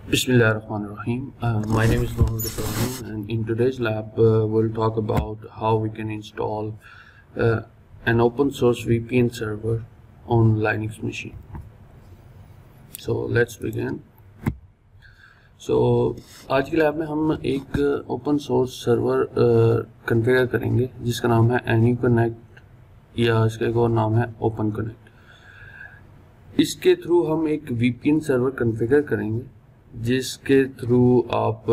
Bismillahirrahmanirrahim. My name is Mohammed Ibrahim, and in today's lab, we'll talk about how we can install an open source VPN server on Linux machine. So let's begin. So आज की lab में हम एक open source server configure करेंगे जिसका नाम है AnyConnect या इसका एक और नाम है ओपन कनेक्ट। इसके थ्रू हम एक VPN सर्वर कॉन्फ़िगर करेंगे जिसके थ्रू आप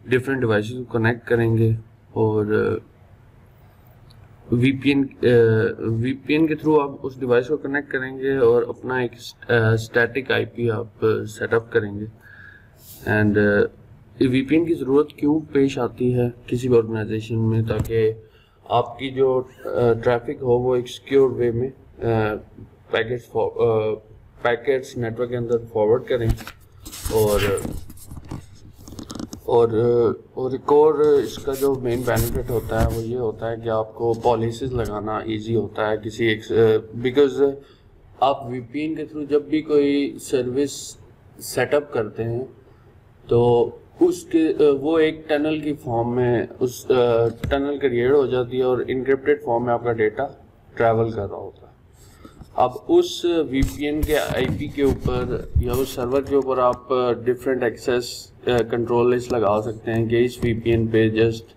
डिफरेंट डिवाइसेस को कनेक्ट करेंगे और VPN के थ्रू आप उस डिवाइस को कनेक्ट करेंगे और अपना एक स्टैटिक IP आप सेटअप करेंगे। एंड VPN की ज़रूरत क्यों पेश आती है किसी भी ऑर्गेनाइजेशन में, ताकि आपकी जो ट्रैफिक हो वो एक सिक्योर वे में पैकेट्स नेटवर्क के अंदर फॉरवर्ड करें। और एक और इसका जो मेन बेनिफिट होता है वो ये होता है कि आपको पॉलिसीज लगाना इजी होता है किसी एक, बिकॉज आप VPN के थ्रू जब भी कोई सर्विस सेटअप करते हैं तो उसके वो एक टनल की फॉर्म में उस टनल क्रिएट हो जाती है और इनक्रिप्टेड फॉर्म में आपका डेटा ट्रैवल कर रहा होता है। अब उस VPN के IP के ऊपर या उस सर्वर के ऊपर आप डिफरेंट एक्सेस कंट्रोल लिस्ट लगा सकते हैं कि इस VPN पे जस्ट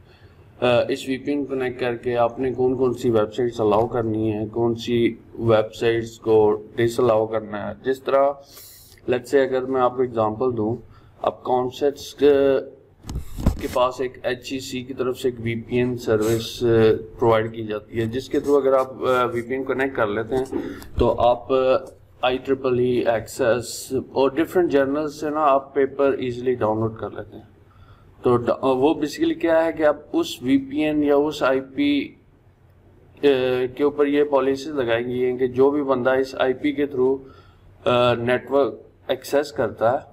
इस VPN कनेक्ट करके आपने कौन कौन सी वेबसाइट्स अलाउ करनी है, कौन सी वेबसाइट्स को डिसअलाउ करना है। जिस तरह लेट्स से अगर मैं आपको एग्जांपल दूं, अब कॉन्सेप्ट्स के पास एक HEC की तरफ से एक VPN सर्विस प्रोवाइड की जाती है जिसके थ्रू अगर आप VPN कनेक्ट कर लेते हैं तो आप IEEE एक्सेस और डिफरेंट जर्नल्स से ना आप पेपर इजीली डाउनलोड कर लेते हैं। तो वो बेसिकली क्या है कि आप उस VPN या उस IP के ऊपर ये पॉलिसीज लगाई गई हैं कि जो भी बंदा इस IP के थ्रू नेटवर्क एक्सेस करता है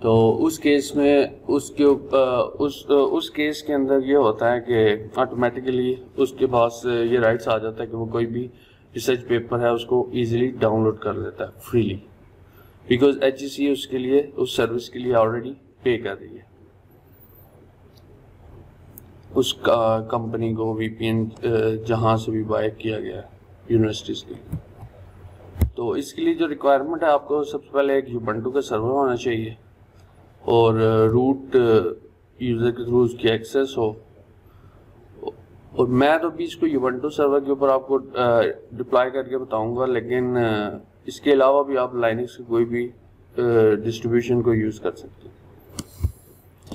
तो उस केस में उसके उस केस के अंदर ये होता है कि ऑटोमेटिकली उसके पास ये राइट्स आ जाता है कि वो कोई भी रिसर्च पेपर है उसको इजीली डाउनलोड कर लेता है फ्रीली, बिकॉज HEC उसके लिए उस सर्विस के लिए ऑलरेडी पे कर रही है उस कंपनी को VPN जहाँ से भी बाय किया गया है यूनिवर्सिटीज़ के लिए। तो इसके लिए जो रिक्वायरमेंट है, आपको सबसे पहले एक Ubuntu का सर्वर होना चाहिए और रूट यूज़र के थ्रू उसकी एक्सेस हो। और मैं तो भी इसको Ubuntu सर्वर के ऊपर आपको डिप्लॉय करके बताऊंगा, लेकिन इसके अलावा भी आप लाइनक्स के कोई भी डिस्ट्रीब्यूशन को यूज़ कर सकते हैं।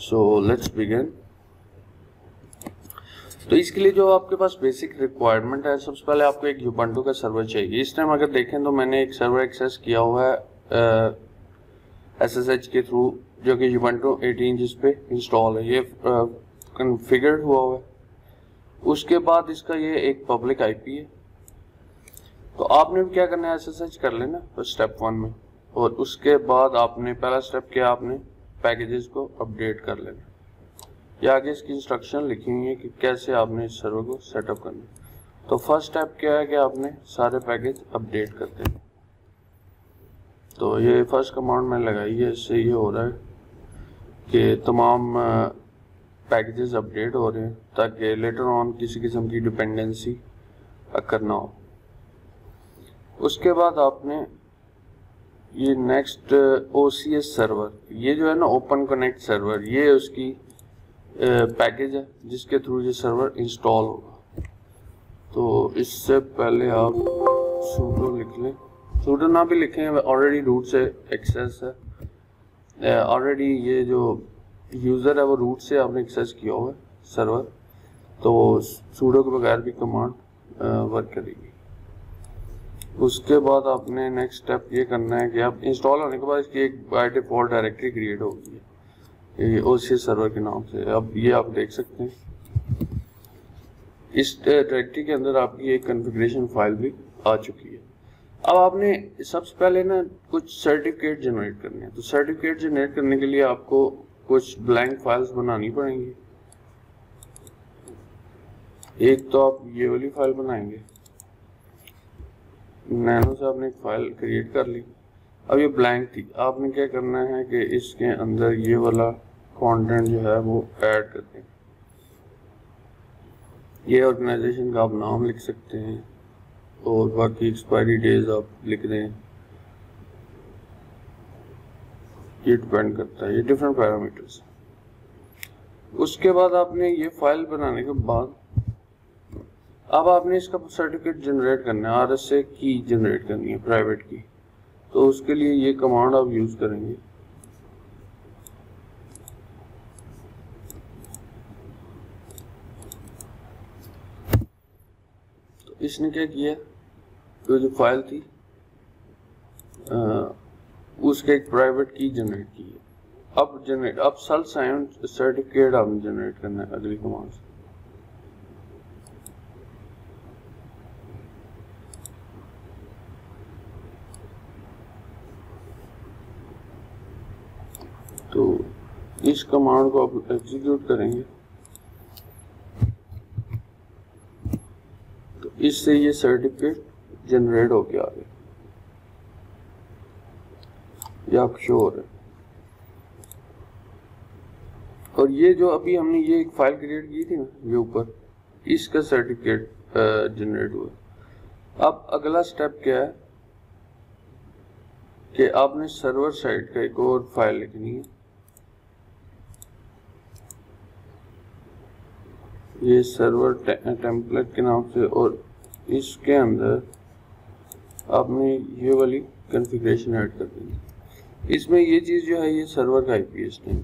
So let's begin. तो इसके लिए जो आपके पास बेसिक रिक्वायरमेंट है, सबसे पहले आपको एक Ubuntu का सर्वर चाहिए। इस टाइम अगर देखें तो मैंने एक सर्वर एक्सेस किया हुआ है SSH के थ्रू, जो कि Ubuntu 18 जिस पे इंस्टॉल है, ये कॉन्फ़िगर हुआ है। उसके बाद इसका ये एक पब्लिक IP है। तो आपने भी क्या करना है, SSH कर लेना फर्स्ट स्टेप 1 में, और उसके बाद आपने पहला स्टेप क्या, आपने पैकेजेस को अपडेट कर लेना। या आगे इसकी इंस्ट्रक्शन लिखी हुई है कि कैसे आपने इस सर्वर को सेटअप करना है। तो फर्स्ट स्टेप क्या है कि आपने सारे पैकेज अपडेट कर देने। तो ये फर्स्ट कमांड मैंने लगाई है, इससे ये हो रहा है कि तमाम पैकेजेस अपडेट हो रहे हैं ताकि लेटर ऑन किसी किस्म की डिपेंडेंसी अकर ना हो। उसके बाद आपने ये नेक्स्ट OCS सर्वर, ये जो है ना ओपन कनेक्ट सर्वर, ये उसकी पैकेज है जिसके थ्रू ये सर्वर इंस्टॉल होगा। तो इससे पहले आप sudo लिख लें, sudo ना भी लिखें, ऑलरेडी रूट से एक्सेस है, ऑलरेडी ये जो यूज़र है वो रूट से आपने एक्सेस किया हुआ है सर्वर, तो sudo के बगैर भी कमांड वर्क करेगी। उसके बाद आपने नेक्स्ट स्टेप ये करना है कि आप इंस्टॉल होने के बाद इसकी एक बाय डिफ़ॉल्ट डायरेक्टरी क्रिएट होगी ये OCS सर्वर के नाम से। अब ये आप देख सकते हैं इस डायरेक्टरी के अंदर आपकी एक कॉन्फ़िगरेशन फाइल भी आ चुकी है। अब आपने सबसे पहले ना कुछ सर्टिफिकेट जनरेट करने हैं। तो सर्टिफिकेट जनरेट करने के लिए आपको कुछ ब्लैंक फाइल्स बनानी पड़ेंगी। एक तो आप ये वाली फाइल बनाएंगे, नैनो से आपने एक फाइल क्रिएट कर ली। अब ये ब्लैंक थी, आपने क्या करना है कि इसके अंदर ये वाला कंटेंट जो है वो ऐड कर दें। ये ऑर्गेनाइजेशन का आप नाम लिख सकते हैं और बाकी एक्सपायरी डेज आप लिख दें, ये डिपेंड करता है, ये डिफरेंट पैरामीटर्स। उसके बाद आपने ये फाइल बनाने के बाद अब आपने इसका सर्टिफिकेट जनरेट करना है, RSA की जनरेट करनी है प्राइवेट की। तो उसके लिए ये कमांड आप यूज करेंगे। तो इसने क्या किया, तो जो फाइल थी उसके एक प्राइवेट की जनरेट की है। अब सेल्फ साइन सर्टिफिकेट आपने जनरेट करना है अगली कमांड से। तो इस कमांड को आप एग्जीक्यूट करेंगे तो इससे ये सर्टिफिकेट जनरेट होके आ गया, ये आप शो हो रहा है। और ये जो अभी हमने ये एक फाइल क्रिएट की थी ना ये ऊपर, इसका सर्टिफिकेट जनरेट हुआ। अब अगला स्टेप क्या है कि आपने सर्वर साइड का एक और फाइल लिखनी है। ये सर्वर टेम्पलेट के नाम से, और इसके अंदर आपने ये वाली कॉन्फ़िगरेशन ऐड कर देनी। इसमें ये चीज़ जो है ये सर्वर का IP है,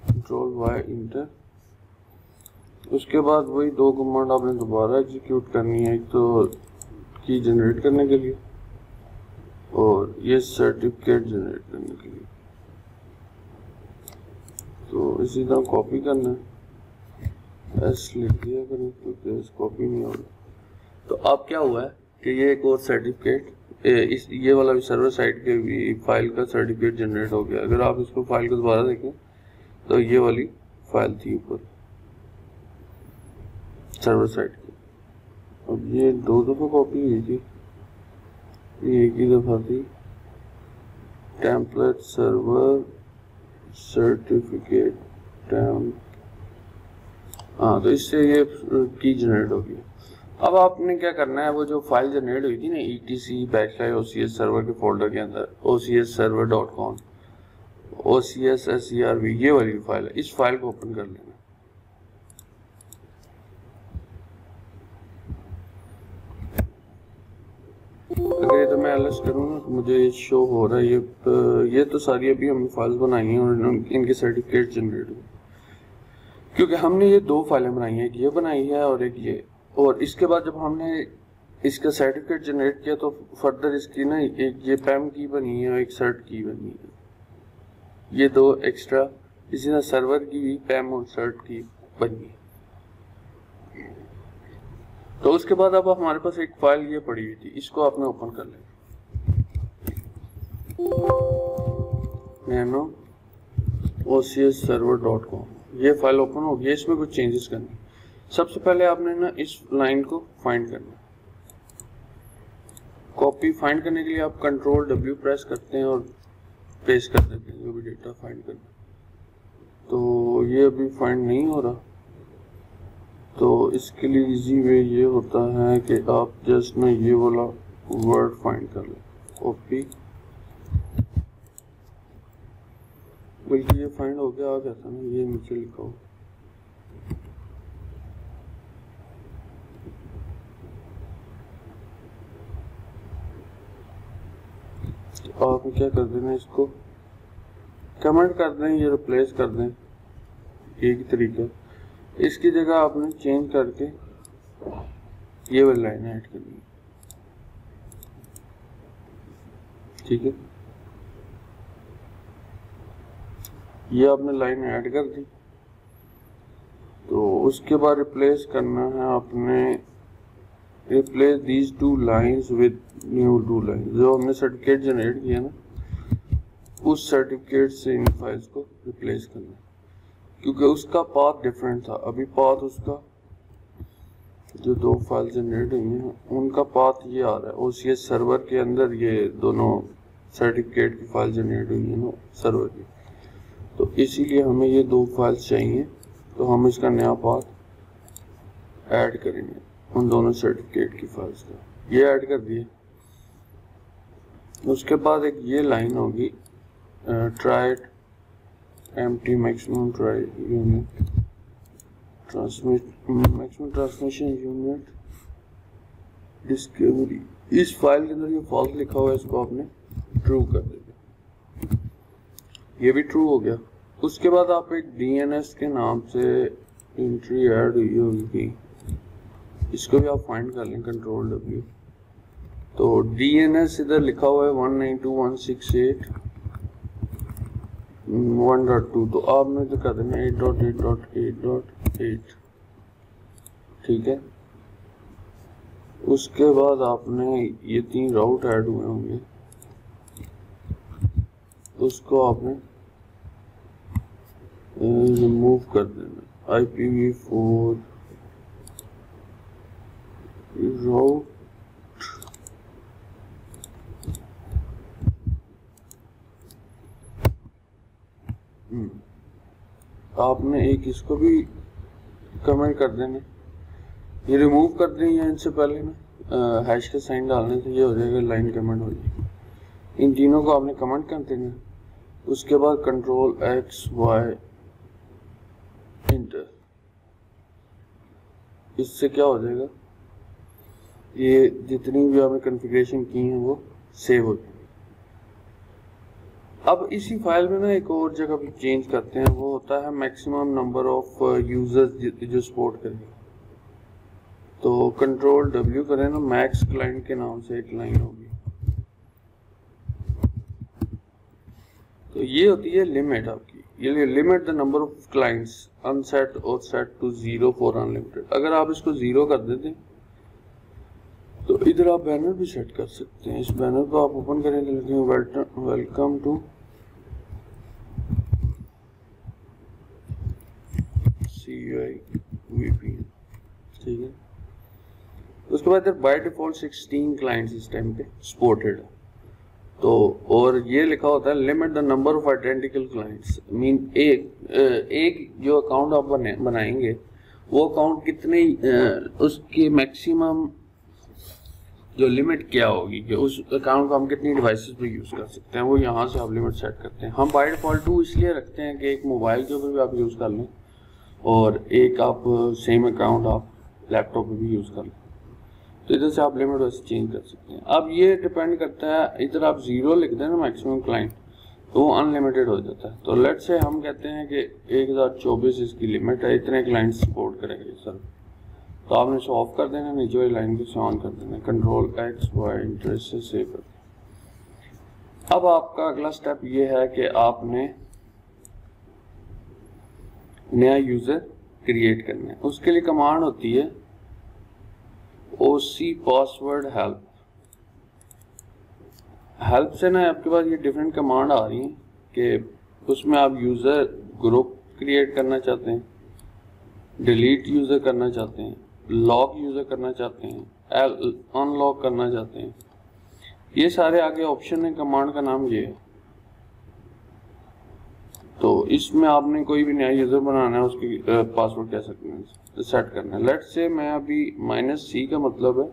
Ctrl+Y इंटर। उसके बाद वही दो कमांड आपने दोबारा एग्जीक्यूट करनी है, एक तो की जनरेट करने के लिए और ये सर्टिफिकेट जनरेट करने के लिए। तो इसी तरह कॉपी करना है, एस लिख दिया करें क्योंकि कॉपी नहीं हो रहा। तो अब क्या हुआ है कि ये एक और सर्टिफिकेट इस ये वाला भी सर्वर साइड के भी फाइल का सर्टिफिकेट जनरेट हो गया। अगर आप इसको फाइल को दोबारा देखें तो ये वाली फाइल थी ऊपर सर्वर साइड की। अब ये दो दफा कॉपी हुई थी, ये एक ही दफा थी। टेम्पलेट सर्वर सर्टिफिकेट टेम्प, हाँ, तो इससे ये की जनरेट होगी। अब आपने क्या करना है, वो जो फाइल जनरेट हुई थी ना etc/OCS सर्वर के फोल्डर के अंदर OCSserver.com OCSserv ये वाली फाइल है, इस फाइल को ओपन कर लेना। अगर ये तो मैं एलएस करूँ ना तो मुझे ये शो हो रहा है। ये तो सारी अभी हमने फाइल्स बनाई हैं और इनके सर्टिफिकेट जनरेट हुए, क्योंकि हमने ये दो फाइलें बनाई हैं, एक ये बनाई है और एक ये। और इसके बाद जब हमने इसका सर्टिफिकेट जनरेट किया तो फर्दर इसकी ना एक ये पैम की बनी है और एक सर्ट की बनी है, ये दो एक्स्ट्रा। इसी तरह सर्वर की भी पैम और सर्ट की बनी है। तो उसके बाद अब हमारे पास एक फाइल ये पड़ी हुई थी, इसको आपने ओपन कर लेना। nano OCSserver.com ये फाइल ओपन हो गई। इसमें कुछ चेंजेस करने। सबसे पहले आपने ना इस लाइन को फाइंड करना। कॉपी फाइंड करने के लिए आप Ctrl+W प्रेस करते हैं और पेस्ट कर देते हैं जो भी डेटा फाइंड करना। तो ये अभी फाइंड नहीं हो रहा, तो इसके लिए इजी वे ये होता है कि आप जस्ट ना ये वाला वर्ड फाइंड कर लें, कॉपी, बल्कि ये फाइंड हो गया, आ गया था ना, ये नीचे लिखा हो। तो आप क्या कर देना, इसको कमेंट कर दें, ये रिप्लेस कर दें, एक तरीका। इसकी जगह आपने चेंज करके ये वाली लाइन ऐड करनी है, ठीक है। ये आपने लाइन ऐड कर दी। तो उसके बाद रिप्लेस करना है आपने, replace these two lines with new two line. जो हमने सर्टिफिकेट जनरेट किया ना, उस सर्टिफिकेट से इन फाइल्स को रिप्लेस करना, क्योंकि उसका पाथ डिफरेंट था। अभी पाथ उसका जो दो फाइल जनरेट हुई हैं उनका पाथ ये आ रहा है, OCS सर्वर के अंदर ये दोनों सर्टिफिकेट की फाइल जनरेट हुई है ना सर्वर की, तो इसीलिए हमें ये 2 फाइल्स चाहिए। तो हम इसका नया पाथ ऐड करेंगे उन दोनों सर्टिफिकेट की फाइल्स का, ये ऐड कर दिए। उसके बाद एक ये लाइन होगी try empty maximum try unit maximum transmission unit discovery. इस फाइल के अंदर ये फॉल्स लिखा हुआ है, इसको आपने ट्रू कर देंगे, ये भी ट्रू हो गया। उसके बाद आप एक DNS के नाम से एंट्री ऐड हुई होगी, इसको भी आप फाइंड कर लें, कंट्रोल W। तो DNS इधर लिखा हुआ है 192.168.1.2, तो आपने तो कर देना 8.8.8.8, ठीक है। उसके बाद आपने ये 3 राउट ऐड हुए होंगे, उसको आपने रिमूव कर देना। IPv4 राउट आपने एक इसको भी कमेंट कर देना, ये रिमूव कर देंगे इनसे पहले ना हैश का साइन डालने से ये हो जाएगा, लाइन कमेंट हो जाएगी। इन तीनों को आपने कमेंट कर देना। उसके बाद कंट्रोल XY इंटर, इससे क्या हो जाएगा, ये जितनी भी आपने कॉन्फ़िगरेशन की है वो सेव हो जाएगी। अब इसी फाइल में ना एक और जगह भी चेंज करते हैं, वो होता है मैक्सिमम नंबर ऑफ यूजर्स जो सपोर्ट करेंगे। तो कंट्रोल W करें ना, मैक्स क्लाइंट के नाम से एक लाइन होगी, तो ये होती है लिमिट आपकी, ये limit the number of clients unset और सेट टू 0 फॉर अनलिमिटेड। अगर आप इसको 0 कर देते तो इधर आप बैनर भी सेट कर सकते हैं। इस बैनर को आप ओपन करें तो लिखेंगे वेलकम टू CUI VPN, ठीक है। उसके बाद इधर बाय डिफॉल्ट 16 क्लाइंट्स इस टाइम पे सपोर्टेड है, तो और ये लिखा होता है limit the number of identical clients, mean एक जो अकाउंट आप बनाएंगे वो अकाउंट कितने उसकी मैक्सिमम जो लिमिट क्या होगी कि उस अकाउंट को हम कितनी डिवाइसेस पे यूज़ कर सकते हैं, वो यहाँ से आप लिमिट सेट करते हैं। हम बाय डिफॉल्ट 2 इसलिए रखते हैं कि एक मोबाइल के ऊपर भी आप यूज़ कर लें और एक आप सेम अकाउंट आप लैपटॉप पे भी यूज़ कर लें, तो इधर से आप लिमिट वैसे चेंज कर सकते हैं। अब ये डिपेंड करता है, इधर आप 0 लिख दें ना मैक्सिमम क्लाइंट, तो वो अनलिमिटेड हो जाता है। तो लेट्स से हम कहते हैं कि 1024 इसकी लिमिट है, इतने क्लाइंट सपोर्ट करेंगे सर, तो आपने इसे ऑफ कर देना, नीचे वाली लाइन को ऑन कर देना, कंट्रोल XY इंटरेस्ट से सेव कर देना। अब आपका अगला स्टेप ये है कि आपने नया यूजर क्रिएट करना है। उसके लिए कमांड होती है OC पासवर्ड हेल्प से ना आपके पास ये डिफरेंट कमांड आ रही हैं कि उसमें आप यूजर ग्रुप क्रिएट करना चाहते हैं, डिलीट यूजर करना चाहते हैं, लॉक यूजर करना चाहते हैं, अनलॉक करना चाहते हैं, ये सारे आगे ऑप्शन है। कमांड का नाम ये है। तो इसमें आपने कोई भी नया यूजर बनाना है, उसकी पासवर्ड कह सकते हैं, सेट करना है। लेट्स से मैं अभी -C का मतलब है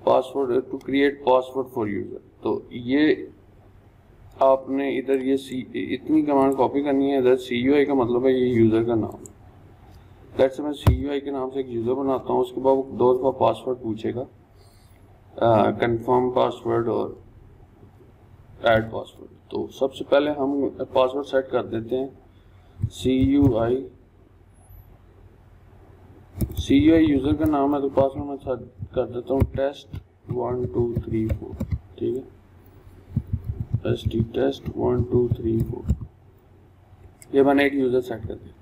password, to create password for user. तो ये आपने इधर ये इतनी कमांड कॉपी करनी है। इधर CUI का मतलब है ये यूजर का नाम। लेट्स से मैं CUI के नाम से एक यूजर बनाता हूँ, उसके बाद वो 2 दफा पासवर्ड पूछेगा, कंफर्म पासवर्ड और ऐड पासवर्ड। तो सबसे पहले हम पासवर्ड सेट कर देते हैं CUI यूजर का नाम है, तो पासवर्ड मैं सेट कर देता हूँ test1234, ठीक है, test1234। ये मैंने एक यूजर सेट कर दिया।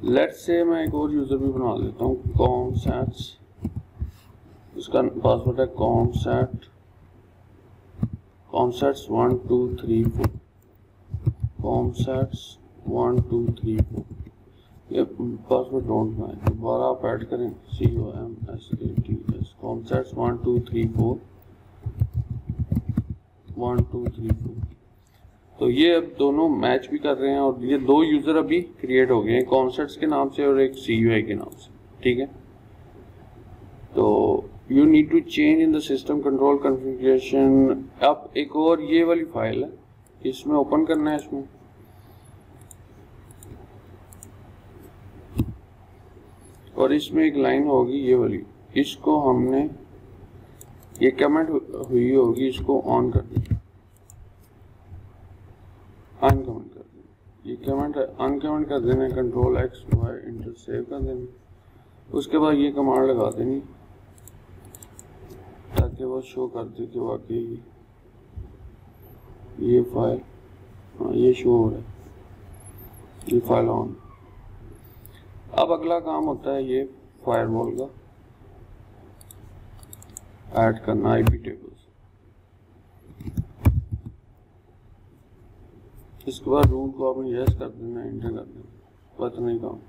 लेट्स से मैं एक और यूजर भी बना लेता हूँ comsats, उसका पासवर्ड है comsats1234, comsats1234। ये पासवर्ड डोंट माइंड, दोबारा आप ऐड करें comsats1234 1 2 3 4। तो ये अब दोनों मैच भी कर रहे हैं और ये दो यूज़र अभी क्रिएट हो गए हैं, कॉन्सर्ट्स के नाम से और एक CUI के नाम से, ठीक है। तो you need to change in the system control configuration. अब एक और ये वाली फाइल है, इसमें ओपन करना है इसमें, और इसमें एक लाइन होगी ये वाली, इसको हमने, ये कमेंट हुई होगी, इसको ऑन कर देना, अनकमेंट कर देना, ये कमेंट अनकमेंट कर देना, control X Y inter save कर देना। उसके बाद ये कमांड लगा देनी ताकि वो शो कर दे कि वाकई ये फाइल, हाँ ये शो हो रहा है, ये फाइल ऑन। अब अगला काम होता है ये फायरवॉल का ऐड करना IP टेबल्स। इसके बाद रूट को आपने यस कर देना, एंटर कर देना, पता नहीं काम।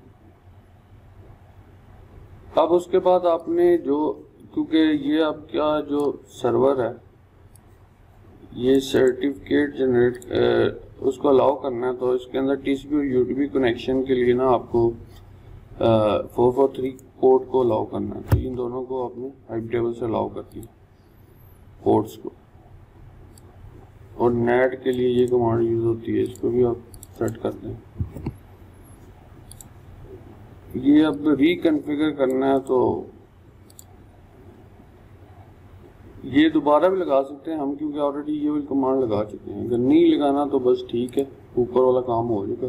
अब उसके बाद आपने जो, क्योंकि ये आपका जो सर्वर है ये सर्टिफिकेट जनरेट उसको अलाउ करना है, तो इसके अंदर TCP और UDP कनेक्शन के लिए ना आपको 443 पोर्ट को अलाउ करना है। तो इन दोनों को आपने IP टेबल से अलाउ कर दिया पोर्ट्स को। और नेट के लिए ये कमांड यूज होती है, इसको भी आप सेट कर दें। ये अब रिकॉन्फ़िगर करना है तो ये दोबारा भी लगा सकते हैं हम, क्योंकि ऑलरेडी ये वाली कमांड लगा चुके हैं। अगर नहीं लगाना तो बस ठीक है, ऊपर वाला काम हो जाएगा,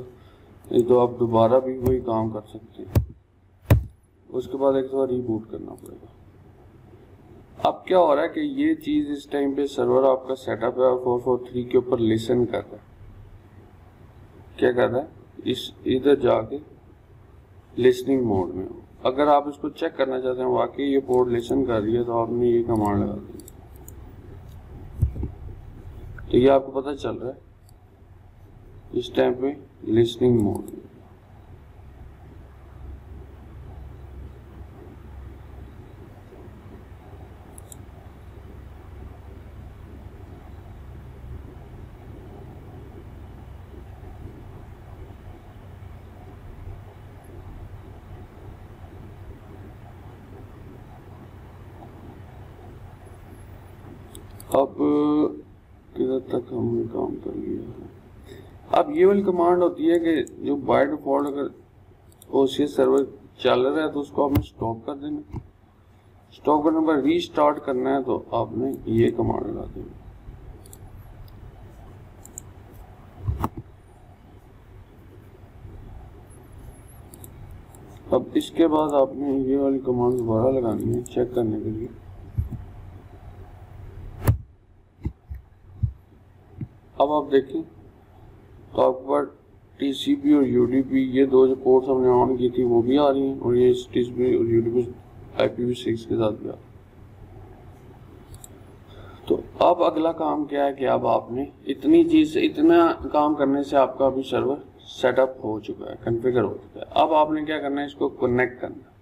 नहीं तो आप दोबारा भी वही काम कर सकते हैं। उसके बाद एक बार रीबूट करना पड़ेगा। अब क्या हो रहा है कि ये चीज़ इस टाइम पे सर्वर आपका सेटअप है और 443 के ऊपर लिसन कर रहा है। क्या कर रहा है, इस इधर जाके लिसनिंग मोड में हो। अगर आप इसको चेक करना चाहते हैं वाकई ये पोर्ट लिसन कर रही है, तो आपने ये कमांड लगा दी, तो ये आपको पता चल रहा है इस टाइम पे लिसनिंग मोड में। अब किधर तक हमने काम कर लिया है। अब ये वाली कमांड होती है कि जो बाय डिफॉल्ट अगर OCS सर्वर चल रहा है तो उसको आपने स्टॉप कर देना। स्टॉप करने पर रीस्टार्ट करना है तो आपने ये कमांड लगा देना। अब इसके बाद आपने ये वाली कमांड दोबारा लगानी है चेक करने के लिए। अब आप देखें तो आपके पास TCP और UDP ये दो जो पोर्ट्स हमने ऑन की थी वो भी आ रही हैं, और ये TCP और UDP IPv6 के साथ भी आ रही है। तो अब अगला काम क्या है कि अब आपने इतनी चीज़ से, इतना काम करने से आपका अभी सर्वर सेटअप हो चुका है, कॉन्फ़िगर हो चुका है। अब आपने क्या करना है, इसको कनेक्ट करना।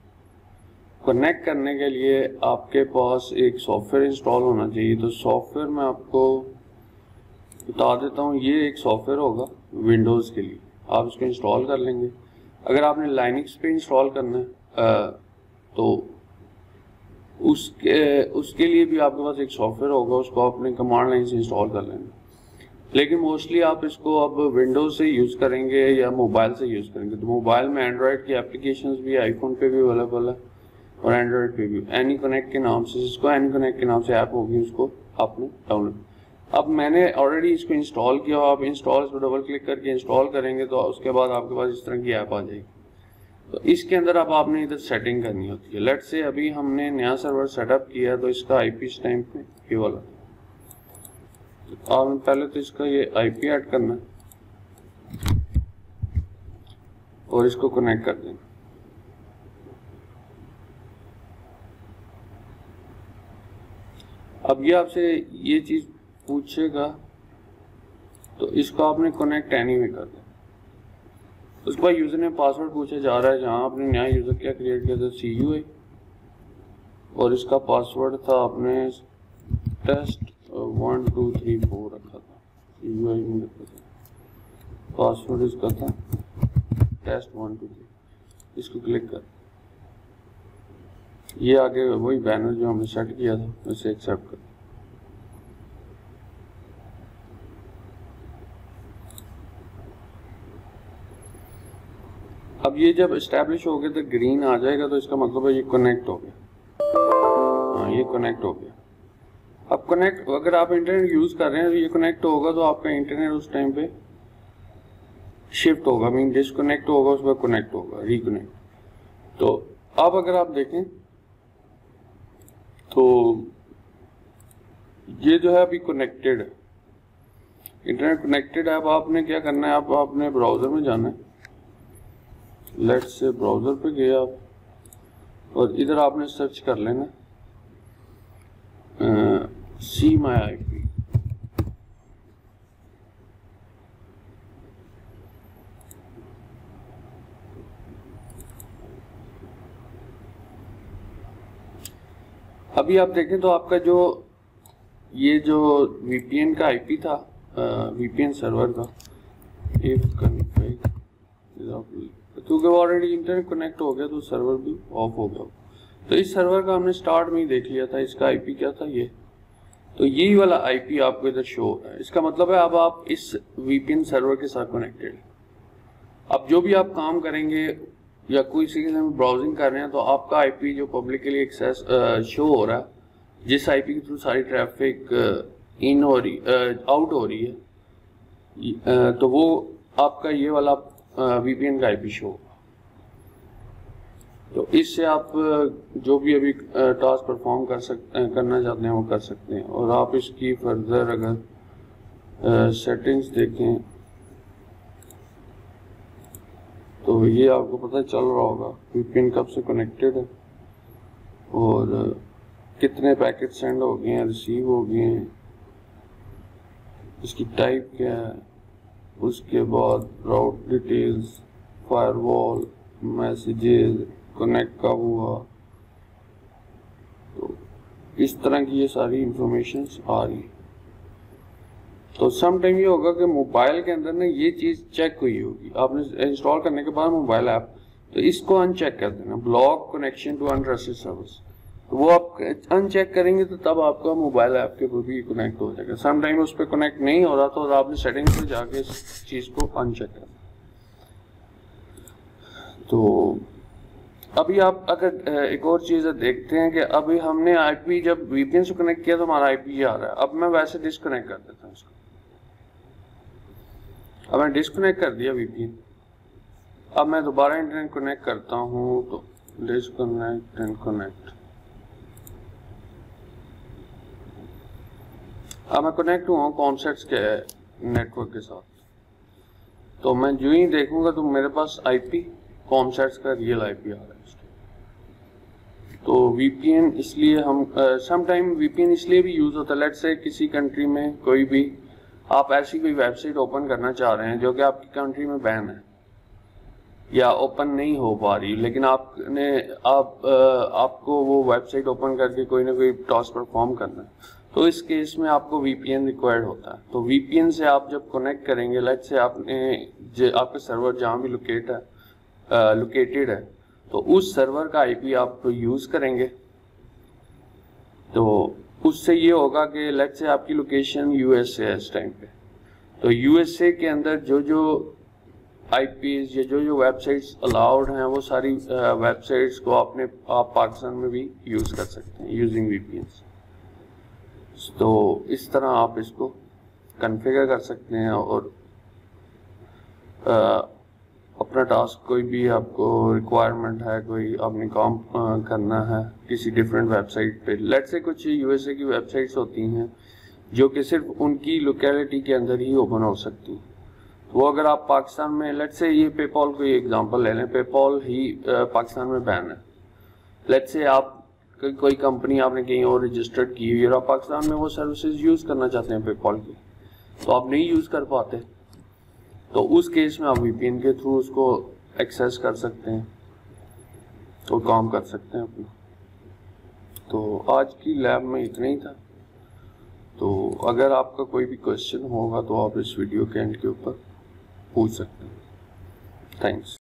कनेक्ट करने के लिए आपके पास एक सॉफ्टवेयर इंस्टॉल होना चाहिए। तो सॉफ्टवेयर मैं आपको बता देता हूँ, ये एक सॉफ्टवेयर होगा विंडोज़ के लिए, आप इसको इंस्टॉल कर लेंगे। अगर आपने लाइनक्स पे इंस्टॉल करना है तो उसके लिए भी आपके पास एक सॉफ्टवेयर होगा, उसको आपने कमांड लाइन से इंस्टॉल कर लेना। लेकिन मोस्टली आप इसको अब विंडोज़ से यूज़ करेंगे या मोबाइल से यूज़ करेंगे। तो मोबाइल में एंड्रॉयड की एप्लीकेशंस भी आईफोन पे भी अवेलेबल है और एंड्रॉयड पे भी। एनी कनेक्ट के नाम से, जिसको एनी कनेक्ट के नाम से ऐप होगी, उसको आपने डाउनलोड। अब मैंने ऑलरेडी इसको इंस्टॉल किया, आप इंस्टॉल पर डबल क्लिक करके इंस्टॉल करेंगे तो उसके बाद आपके पास इस तरह की ऐप आ जाएगी। तो इसके अंदर अब आपने इधर सेटिंग करनी होती है। लेट्स से अभी हमने नया सर्वर सेटअप किया है तो इसका IP इस टाइम पे ये वाला, तो आपने पहले तो इसका ये IP ऐड करना है और इसको कनेक्ट कर देना। अब ये आपसे ये चीज़ पूछेगा तो इसको आपने कनेक्ट एनीवे कर देना। उसके बाद यूज़र ने पासवर्ड पूछा जा रहा है, जहाँ आपने नया यूज़र क्या क्रिएट किया था CUI, और इसका पासवर्ड था आपने टेस्ट 1 2 3 4 रखा था, UI में रखा था, पासवर्ड इसका था test 1 2 3, इसको क्लिक कर, ये आगे वही बैनर जो हमने सेट किया था उसे एक्सेप्ट कर। अब ये जब इस्टेब्लिश हो गया तो ग्रीन आ जाएगा, तो इसका मतलब है ये कनेक्ट हो गया। हाँ, ये कनेक्ट हो गया। अब कनेक्ट, अगर आप इंटरनेट यूज़ कर रहे हैं तो ये कनेक्ट होगा, तो आपका इंटरनेट उस टाइम पे शिफ्ट होगा, मीन डिसकनेक्ट होगा, उस पर कनेक्ट होगा, रिकनेक्ट। तो अब अगर आप देखें तो ये जो है अभी कनेक्टेड है, इंटरनेट कनेक्टेड है। अब आपने क्या करना है, आप अपने ब्राउज़र में जाना है, लेट्स से ब्राउज़र पे गए आप, और इधर आपने सर्च कर लेना सी माई IP। अभी आप देखें तो आपका जो ये जो VPN का IP था, VPN सर्वर का, क्योंकि वो ऑलरेडी इंटरनेट कनेक्ट हो गया तो सर्वर भी ऑफ हो गया। तो इस सर्वर का हमने स्टार्ट में ही देख लिया था, इसका IP क्या था ये, तो यही वाला IP आपको इधर शो हो रहा है। इसका मतलब है अब आप इस VPN सर्वर के साथ कनेक्टेड। अब जो भी आप काम करेंगे या कोई सी ब्राउजिंग कर रहे हैं तो आपका IP जो पब्लिकली एक्सेस शो हो रहा है, जिस IP के थ्रू सारी ट्रैफिक इन हो रही आउट हो रही है, तो वो आपका ये वाला VPN का IP शो होगा। तो इससे आप जो भी अभी टास्क परफॉर्म करना चाहते हैं वो कर सकते हैं। और आप इसकी फर्दर अगर सेटिंग्स देखें तो ये आपको पता चल रहा होगा VPN कब से कनेक्टेड है और कितने पैकेट सेंड हो गए हैं, रिसीव हो गए हैं, इसकी टाइप क्या है, उसके बाद राउट डिटेल्स, फायरवॉल, मैसेजेस, कनेक्ट कब हुआ, तो इस तरह की ये सारी इंफॉर्मेशन आ रही है। तो सम टाइम ये होगा कि मोबाइल के अंदर ना ये चीज़ चेक हुई होगी, आपने इंस्टॉल करने के बाद मोबाइल ऐप, तो इसको अनचेक कर देना, block connection to untrusted service. तो वो आप अनचेक करेंगे तो तब आपका मोबाइल ऐप के ऊपर भी कनेक्ट हो जाएगा। सम टाइम उस पर कनेक्ट नहीं हो रहा तो आपने सेटिंग्स में जाके इस चीज़ को अनचेक करना। तो अभी आप अगर एक और चीज़ देखते हैं कि अभी हमने IP जब VPN से कनेक्ट किया तो हमारा IP आ रहा है। अब मैं वैसे डिस्कनेक्ट कर देता हूँ इसको। अब मैं डिस्कनेक्ट कर दिया VPN, अब मैं दोबारा इंटरनेट कनेक्ट करता हूँ, तो डिस्कनेक्ट एंड कनेक्ट। अब मैं कनेक्ट हुआ कॉमसेट्स के नेटवर्क के साथ, तो मैं जो ही देखूंगा तो मेरे पास IP कॉमसेट्स का रियल IP आ रहा है। तो VPN इसलिए हम सम टाइम VPN इसलिए भी यूज़ होता है, लेट्स से किसी कंट्री में कोई भी आप ऐसी कोई वेबसाइट ओपन करना चाह रहे हैं जो कि आपकी कंट्री में बैन है या ओपन नहीं हो पा रही, लेकिन आपको वो वेबसाइट ओपन करके कोई ना कोई टास्क परफॉर्म करना है, तो इस केस में आपको VPN रिक्वायर्ड होता है। तो VPN से आप जब कनेक्ट करेंगे, लेट्स से आपका सर्वर जहाँ भी लोकेटेड है तो उस सर्वर का IP आप यूज़ करेंगे, तो उससे ये होगा कि लेट्स से आपकी लोकेशन USA है इस टाइम पे, तो USA के अंदर जो जो IPs या जो जो वेबसाइट्स अलाउड हैं वो सारी वेबसाइट्स को आप पाकिस्तान में भी यूज़ कर सकते हैं यूजिंग VPNs। तो इस तरह आप इसको कॉन्फ़िगर कर सकते हैं और अपना टास्क, कोई भी आपको रिक्वायरमेंट है, कोई आपने काम करना है किसी डिफरेंट वेबसाइट पे, लेट्स से कुछ USA की वेबसाइट्स होती हैं जो कि सिर्फ उनकी लोकेलिटी के अंदर ही ओपन हो सकती हैं। वो अगर आप पाकिस्तान में, लेट्स से ये पेपॉल को एग्जांपल ले लें, पेपॉल ही पाकिस्तान में बैन है। लेट्स से आप कोई कंपनी आपने कहीं और रजिस्टर्ड की हुई और आप पाकिस्तान में वो सर्विसेज यूज़ करना चाहते हैं पेपॉल की, तो आप नहीं यूज़ कर पाते, तो उस केस में आप VPN के थ्रू उसको एक्सेस कर सकते हैं और काम कर सकते हैं अपना। तो आज की लैब में इतना ही था। तो अगर आपका कोई भी क्वेश्चन होगा तो आप इस वीडियो के एंड के ऊपर पूछ सकते हैं। थैंक्स।